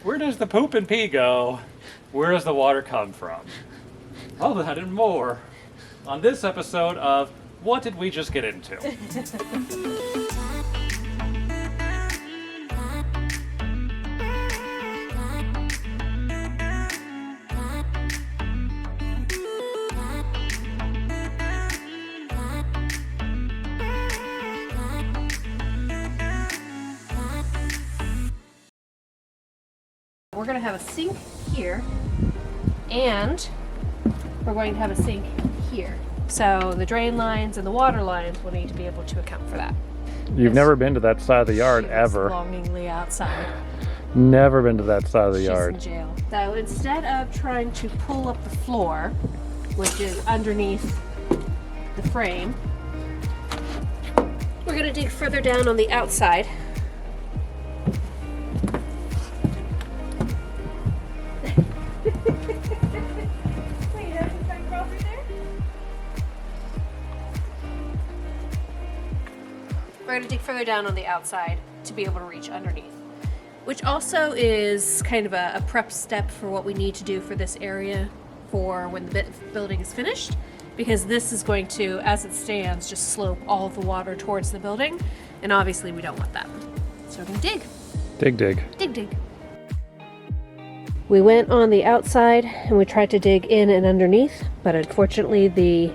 Where does the poop and pee go? Where does the water come from? All that and more on this episode of What Did We Just Get Into? We're going to have a sink here, and we're going to have a sink here. So the drain lines and the water lines will need to be able to account for that. You've never been to that side of the yard ever. Longingly outside. Never been to that side of the yard. She's in jail. So instead of trying to pull up the floor, which is underneath the frame, we're going to dig further down on the outside. We're going to dig further down on the outside to be able to reach underneath, which also is kind of a prep step for what we need to do for this area for when the building is finished, because this is going to, as it stands, just slope all of the water towards the building, and obviously we don't want that. So we're going to dig. Dig, dig. Dig, dig. We went on the outside and we tried to dig in and underneath, but unfortunately the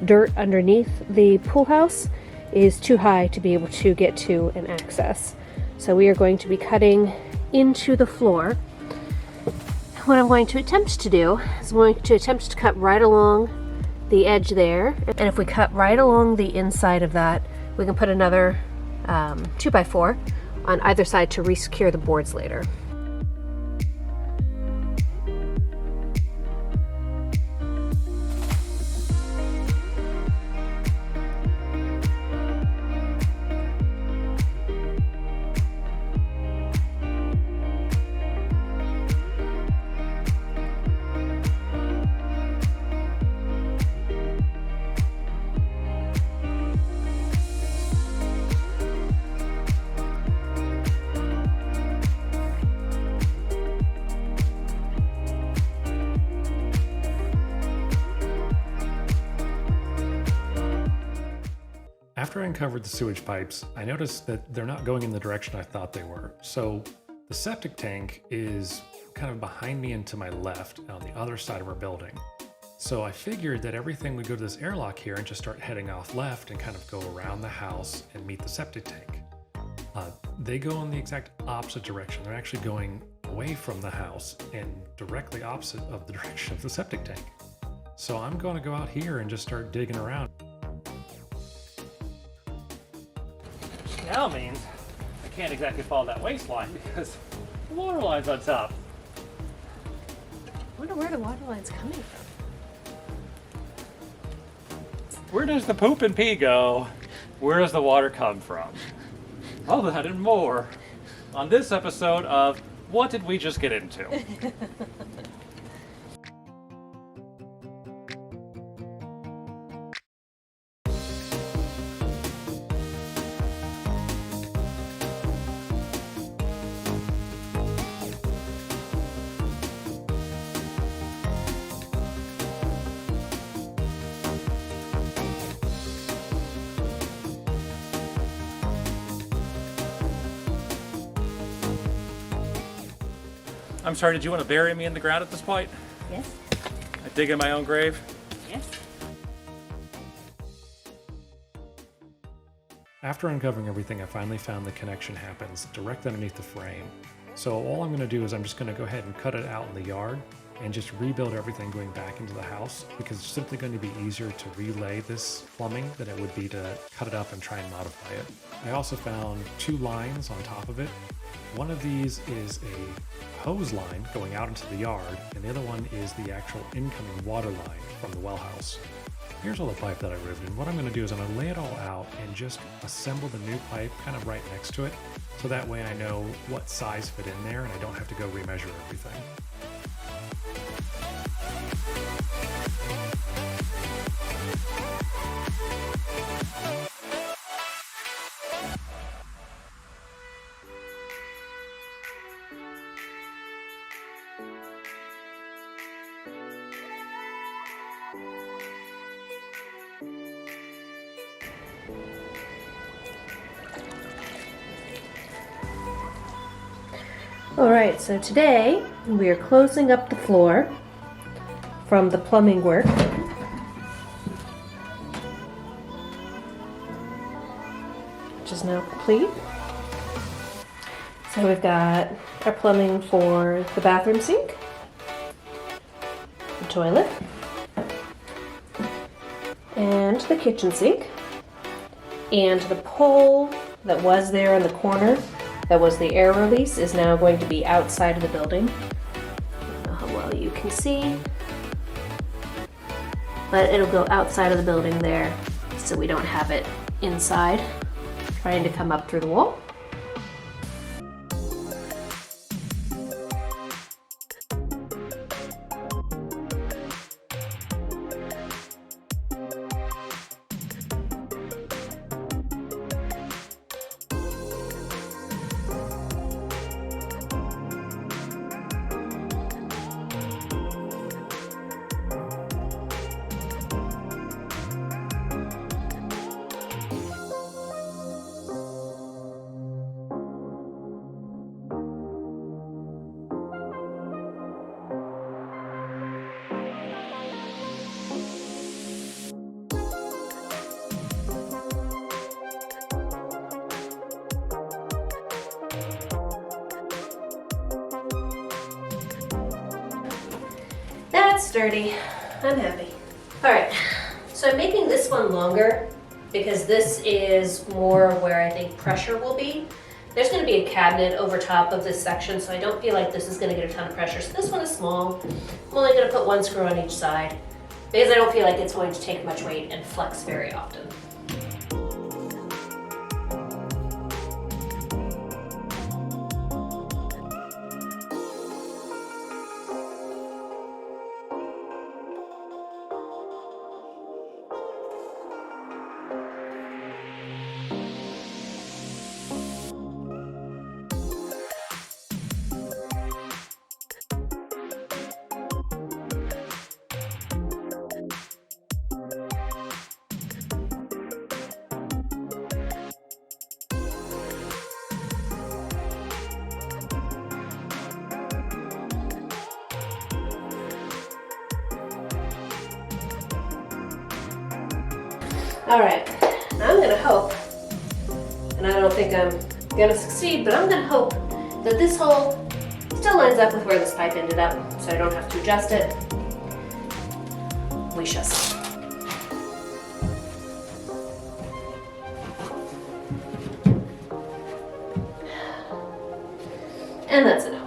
dirt underneath the pool house is too high to be able to get to and access. So we are going to be cutting into the floor. What I'm going to attempt to do is I'm going to attempt to cut right along the edge there. And if we cut right along the inside of that, we can put another 2x4 on either side to re-secure the boards later. After I uncovered the sewage pipes, I noticed that they're not going in the direction I thought they were. So the septic tank is kind of behind me and to my left on the other side of our building. So I figured that everything would go to this airlock here and just start heading off left and kind of go around the house and meet the septic tank. They go in the exact opposite direction. They're actually going away from the house and directly opposite of the direction of the septic tank. So I'm going to go out here and just start digging around. Now means I can't exactly follow that waistline because the water line's on top. I wonder where the water line's coming from. Where does the poop and pee go? Where does the water come from? All that and more on this episode of What Did We Just Get Into? I'm sorry, did you want to bury me in the ground at this point? Yes. I dig in my own grave? Yes. After uncovering everything, I finally found the connection happens directly underneath the frame. So all I'm going to do is I'm just going to go ahead and cut it out in the yard and just rebuild everything going back into the house, because it's simply going to be easier to relay this plumbing than it would be to cut it up and try and modify it. I also found two lines on top of it. One of these is a hose line going out into the yard, and the other one is the actual incoming water line from the well house. Here's all the pipe that I riveted. What I'm going to do is I'm going to lay it all out and just assemble the new pipe kind of right next to it, so that way I know what size fit in there and I don't have to go remeasure everything. Alright, so today we are closing up the floor from the plumbing work. Which is now complete. So we've got our plumbing for the bathroom sink, the toilet, and the kitchen sink. And the pole that was there in the corner, that was the air release, is now going to be outside of the building. I don't know how well you can see, but it'll go outside of the building there so we don't have it inside trying to come up through the wall. That's sturdy. I'm happy. Alright, so I'm making this one longer because this is more where I think pressure will be. There's going to be a cabinet over top of this section, so I don't feel like this is going to get a ton of pressure. So this one is small. I'm only going to put one screw on each side because I don't feel like it's going to take much weight and flex very often. Alright, I'm gonna hope, and I don't think I'm gonna succeed, but I'm gonna hope that this hole still lines up with where this pipe ended up, so I don't have to adjust it. We shall see. And that's enough.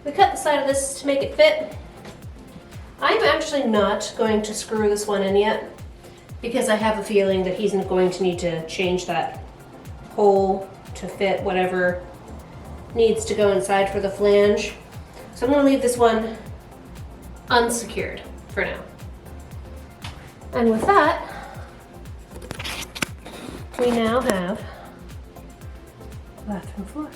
We cut the side of this to make it fit. I'm actually not going to screw this one in yet because I have a feeling that he's going to need to change that hole to fit whatever needs to go inside for the flange. So I'm going to leave this one unsecured for now. And with that, we now have the bathroom floor.